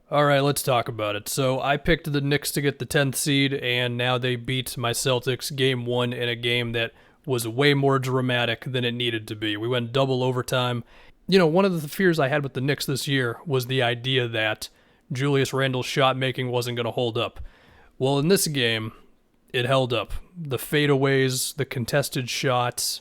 All right, let's talk about it. So I picked the Knicks to get the 10th seed, and now they beat my Celtics game one in a game that was way more dramatic than it needed to be. We went double overtime. One of the fears I had with the Knicks this year was the idea that Julius Randle's shot making wasn't going to hold up. Well, in this game, it held up. The fadeaways, the contested shots,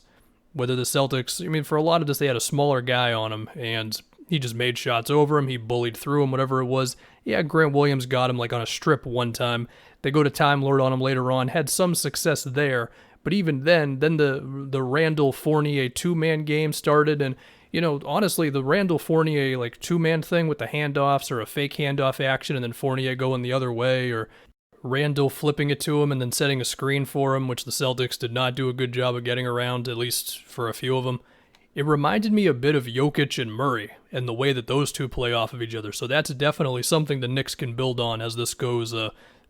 whether the Celtics, for a lot of this, they had a smaller guy on him, and he just made shots over him. He bullied through him, whatever it was. Yeah, Grant Williams got him like on a strip one time. They go to Time Lord on him later on, had some success there. But even then the Randall Fournier two-man game started, and honestly, the Randall Fournier like two-man thing with the handoffs or a fake handoff action and then Fournier going the other way, or Randall flipping it to him and then setting a screen for him, which the Celtics did not do a good job of getting around, at least for a few of them. It reminded me a bit of Jokic and Murray and the way that those two play off of each other. So that's definitely something the Knicks can build on as this goes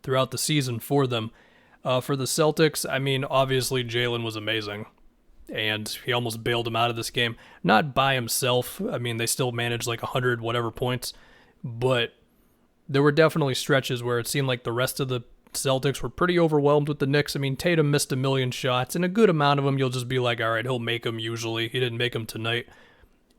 throughout the season for them. For the Celtics, obviously Jalen was amazing, and he almost bailed him out of this game. Not by himself. They still managed like 100 whatever points, but there were definitely stretches where it seemed like the rest of the Celtics were pretty overwhelmed with the Knicks. Tatum missed a million shots, and a good amount of them you'll just be like, all right, he'll make them usually. He didn't make them tonight.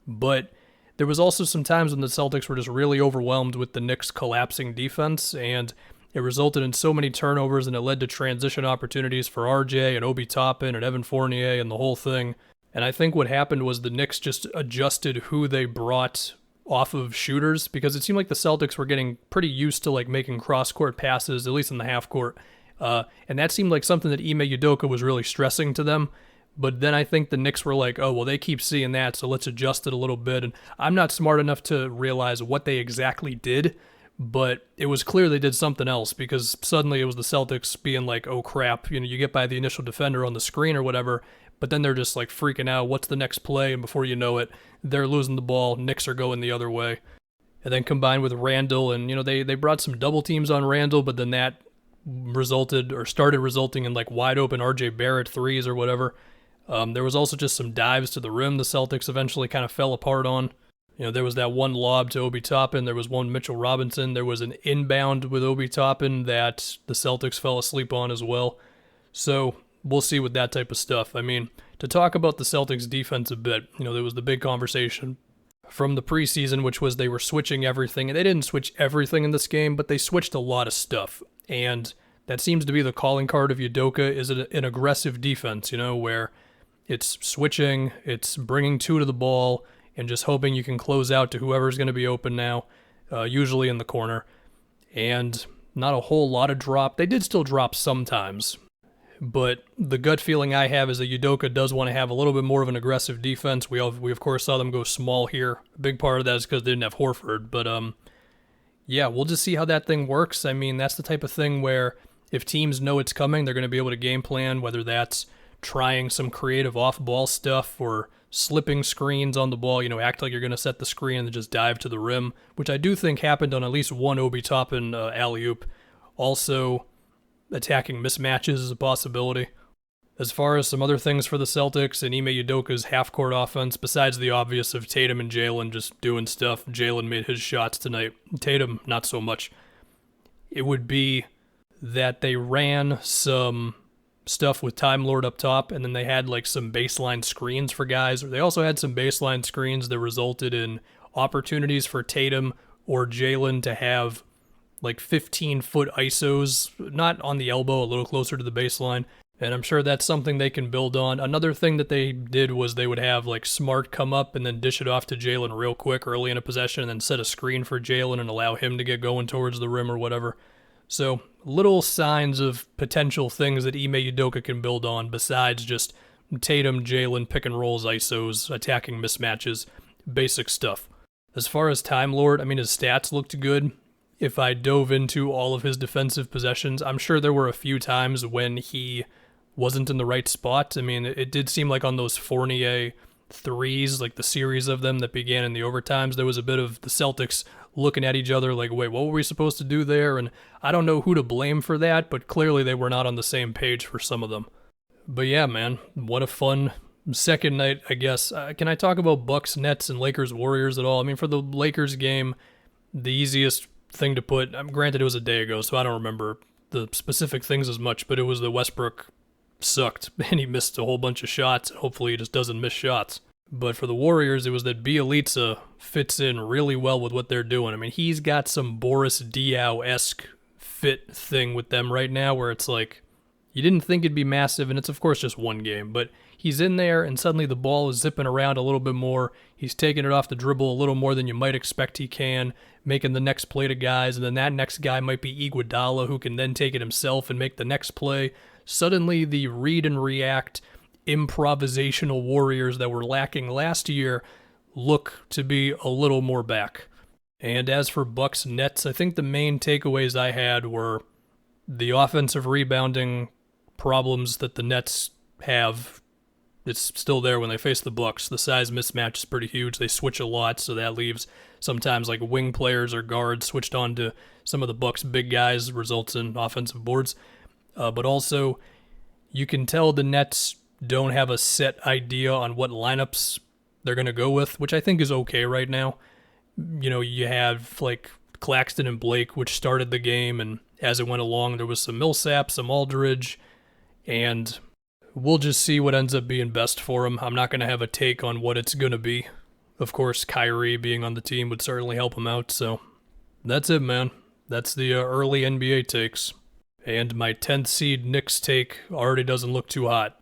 But there was also some times when the Celtics were just really overwhelmed with the Knicks' collapsing defense, and it resulted in so many turnovers, and it led to transition opportunities for RJ and Obi Toppin and Evan Fournier and the whole thing. And I think what happened was the Knicks just adjusted who they brought off of shooters, because it seemed like the Celtics were getting pretty used to like making cross-court passes, at least in the half court. And that seemed like something that Ime Udoka was really stressing to them. But then I think the Knicks were like, oh, well, they keep seeing that, so let's adjust it a little bit. And I'm not smart enough to realize what they exactly did, but it was clear they did something else, because suddenly it was the Celtics being like, oh, crap, you get by the initial defender on the screen or whatever, but then they're just like freaking out, what's the next play? And before you know it, they're losing the ball, Knicks are going the other way. And then combined with Randall, and they brought some double teams on Randall, but then that started resulting in like wide open RJ Barrett threes or whatever. There was also just some dives to the rim the Celtics eventually kind of fell apart on. There was that one lob to Obi Toppin, there was one Mitchell Robinson, there was an inbound with Obi Toppin that the Celtics fell asleep on as well. So we'll see with that type of stuff. To talk about the Celtics defense a bit, there was the big conversation from the preseason, which was they were switching everything, and they didn't switch everything in this game, but they switched a lot of stuff. And that seems to be the calling card of Udoka, is an aggressive defense, where it's switching, it's bringing two to the ball, and just hoping you can close out to whoever's going to be open now, usually in the corner. And not a whole lot of drop. They did still drop sometimes, but the gut feeling I have is that Udoka does want to have a little bit more of an aggressive defense. We of course saw them go small here. A big part of that is because they didn't have Horford, but yeah, we'll just see how that thing works. That's the type of thing where if teams know it's coming, they're going to be able to game plan, whether that's trying some creative off-ball stuff or slipping screens on the ball, act like you're going to set the screen and then just dive to the rim, which I do think happened on at least one Obi Toppin alley-oop. Also, attacking mismatches is a possibility. As far as some other things for the Celtics and Ime Udoka's half-court offense, besides the obvious of Tatum and Jalen just doing stuff, Jalen made his shots tonight. Tatum, not so much. It would be that they ran some stuff with Time Lord up top, and then they had like some baseline screens for guys. They also had some baseline screens that resulted in opportunities for Tatum or Jalen to have like 15-foot ISOs, not on the elbow, a little closer to the baseline. And I'm sure that's something they can build on. Another thing that they did was they would have like Smart come up and then dish it off to Jalen real quick early in a possession and then set a screen for Jalen and allow him to get going towards the rim or whatever. So little signs of potential things that Ime Udoka can build on besides just Tatum, Jalen, pick and rolls, ISOs, attacking mismatches, basic stuff. As far as Time Lord, his stats looked good. If I dove into all of his defensive possessions, I'm sure there were a few times when he wasn't in the right spot. It did seem like on those Fournier threes, like the series of them that began in the overtimes, there was a bit of the Celtics looking at each other like, wait, what were we supposed to do there? And I don't know who to blame for that, but clearly they were not on the same page for some of them. But yeah, man, what a fun second night, I guess. Can I talk about Bucks, Nets, and Lakers, Warriors at all? For the Lakers game, the easiest thing to put, granted it was a day ago, so I don't remember the specific things as much, but it was that Westbrook sucked and he missed a whole bunch of shots. Hopefully he just doesn't miss shots. But for the Warriors, it was that Bjelica fits in really well with what they're doing. I mean, he's got some Boris Diaw-esque fit thing with them right now where it's like, you didn't think it'd be massive, and it's of course just one game, but he's in there and suddenly the ball is zipping around a little bit more. He's taking it off the dribble a little more than you might expect he can, making the next play to guys, and then that next guy might be Iguodala, who can then take it himself and make the next play. Suddenly the read and react improvisational Warriors that were lacking last year look to be a little more back. And as for Bucks Nets, I think the main takeaways I had were the offensive rebounding problems that the Nets have. It's still there when they face the Bucks. The size mismatch is pretty huge. They switch a lot, so that leaves sometimes like wing players or guards switched on to some of the Bucks' big guys, results in offensive boards. But also, you can tell the Nets don't have a set idea on what lineups they're going to go with, which I think is okay right now. You know, you have like Claxton and Blake, which started the game, and as it went along, there was some Millsap, some Aldridge, and we'll just see what ends up being best for him. I'm not going to have a take on what it's going to be. Of course, Kyrie being on the team would certainly help him out, so that's it, man. That's the early NBA takes. And my 10th seed Knicks take already doesn't look too hot.